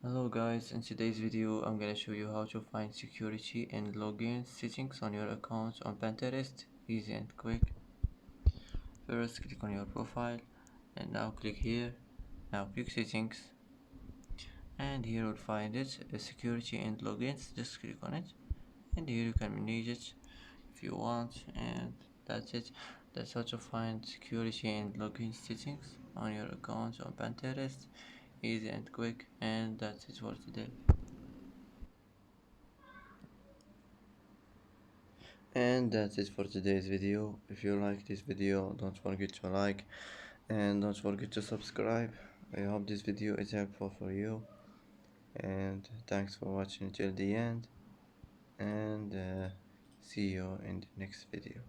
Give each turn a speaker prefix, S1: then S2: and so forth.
S1: Hello guys, in today's video I'm gonna show you how to find security and login settings on your account on Pinterest. Easy and quick. First click on your profile and now click here. Now click settings and here you'll find it, security and logins. Just click on it and here you can manage it if you want, and that's it. That's how to find security and login settings on your account on Pinterest. Easy and quick, and that's it for today. And that's it for today's video. If you like this video, don't forget to like and don't forget to subscribe. I hope this video is helpful for you, and thanks for watching till the end, and see you in the next video.